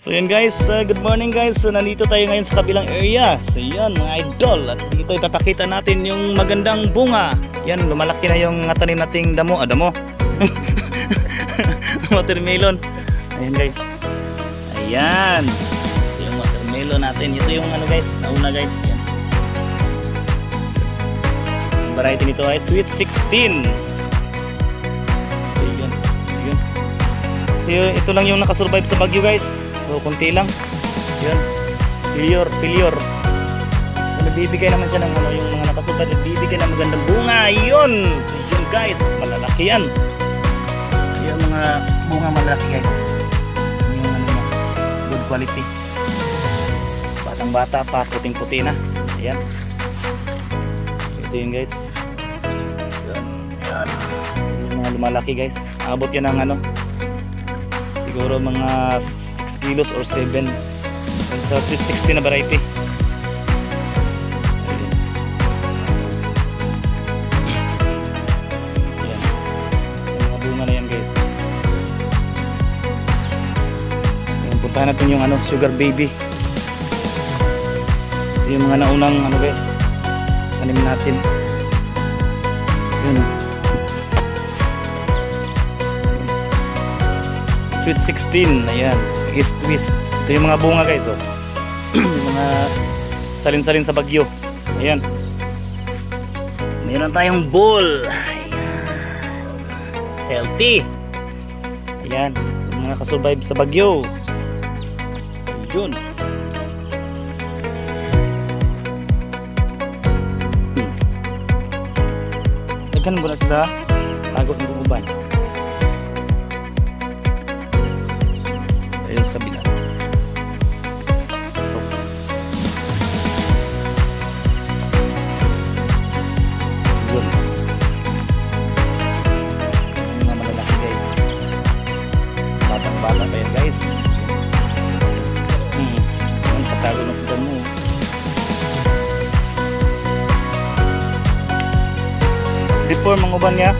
So yun guys, good morning guys. So nandito tayo ngayon sa kabilang area. So yan mga idol, at dito ipapakita natin yung magandang bunga. Yan, lumalaki na yung tanim nating damo. Damo watermelon. Ayan guys. Ayan, ito yung watermelon natin. Ito yung ano guys, nauna guys. Yan. Yung variety nito ay Sweet 16. Ayan, ayan. Ito lang yung nakasurvive sa bagyo guys. So konti lang. Yan. Failure. Nagbibigay naman siya ng ano, yung mga nakasurvive, nagbibigay ng magandang bunga. Yun. So yun guys, malalaki yan. Yung mga bunga malalaki guys. Yung ano niya, good quality. Batang bata pa, puting puti na. Ayan. Ito yun guys. Yan. Yung mga lumalaki guys. Abot yan ng ano, siguro mga 6 kilos or 7 sa Sweet 16 na variety. Ayan. Yung mga bunga na yan guys. Ayan, puntahan natin yung ano, sugar baby. Yung mga naunang ano guys, tanim natin. Yun. Sweet 16, ayan, East Twist. Ito yung mga bunga guys, oh. Yung mga salin-salin sa bagyo. Ayan. Meron tayong ball. Ayan. Healthy. Ayan, yung mga kasurvive sa bagyo. Yun. Nagkanon mo na sila. Tagot ng uban. Ayun sa kabila. Yun. Mga malalaki guys. Batang-bata pa yan guys. Ang katago na sa damo. Before manguban niya.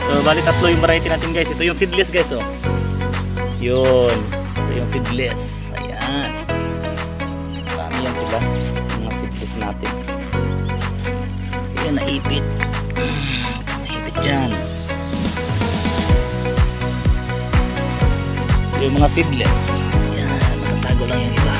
So bali tatlo yung variety natin guys. Ito yung seedless guys, oh. Yun. Ito yung seedless. Ayan. Marami yan sila. Mga seedless natin. Ayan, naipit. Naipit dyan. Ito yung mga seedless. Ayan, nakatago lang yung iba.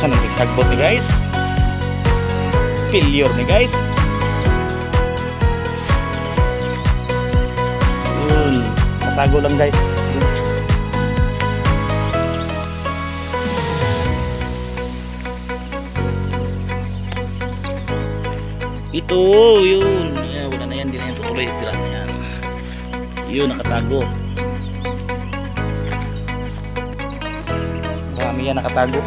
Ano yung sagbot ni guys, failure ni guys. Yun, natago lang guys. Ito yun, yeah, wala na yan, hindi na yan tutuloy sila. Yan. Yun, nakatago. Marami yan nakatago.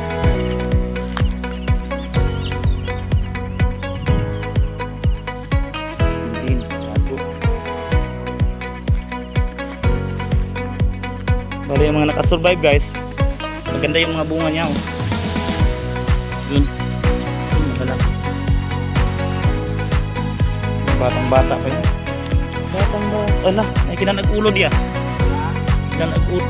Bali yung mga nakasurvive guys, maganda yung mga bunga niya, oh. Yun, malalaki. Batang bata pa yun. Batang bata. Ala, ay kinanag-ulod yan. Kinanag-ulod.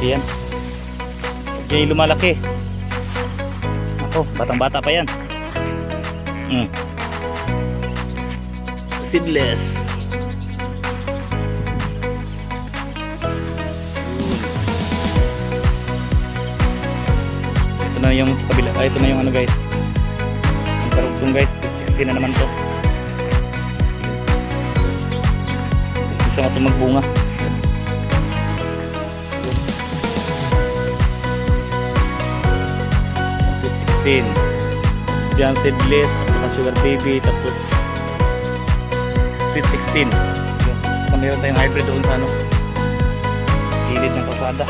Yan. Okay, lumalaki. Ako, batang-bata pa yan. Seedless. Ito na yung sa kabila. Ito na yung ano guys. Ang karugtong guys. 16 na naman to. Ito siya nga ito magbunga. Diyan seedless at saka sugar baby, tapos Sweet 16. Yun. So, meron tayong hybrid doon sa ano, gilid ng kalsada.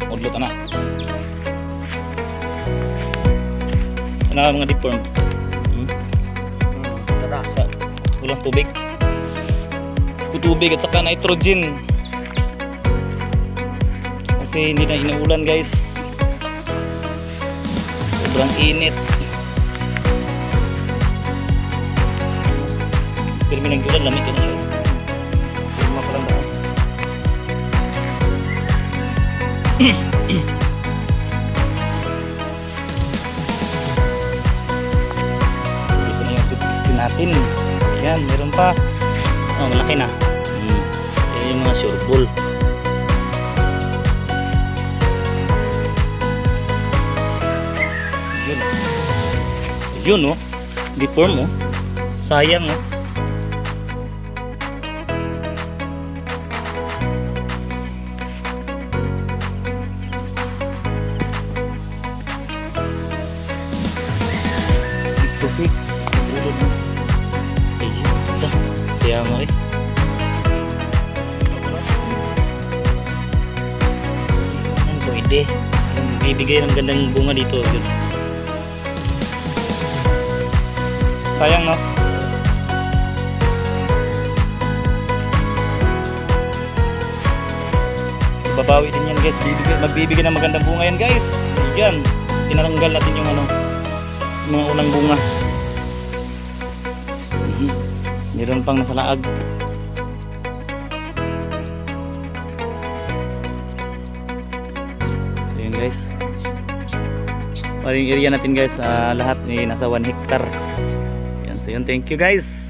Udlot na. Ano mga deform? Kulang tubig. Tubig at saka nitrogen. Kasi hindi na inuulan guys. Sobrang init. Pero may nag-ulan, lamig na siya. Luma pa lang ba? Ito na yung Sweet 16 natin. Ayan, meron pa. Oh, malaki na. Ayan yung mga sure ball. Yun. Yun oh. Deform oh. Sayang oh. Tubig. Ulod mo. Ayun. Ito. Kaya mo eh. Ang pwede. Bibigay ng gandang bunga dito. Yun. Sayang no? Babawi din yan guys. Magbibigay ng magandang bunga yan guys. Yan. Tinaranggal natin yung ano, mga unang bunga. Meron pang nasa laag. So yun guys. Yung area natin guys, lahat nasa 1 hectare. Yan, so yun, thank you guys.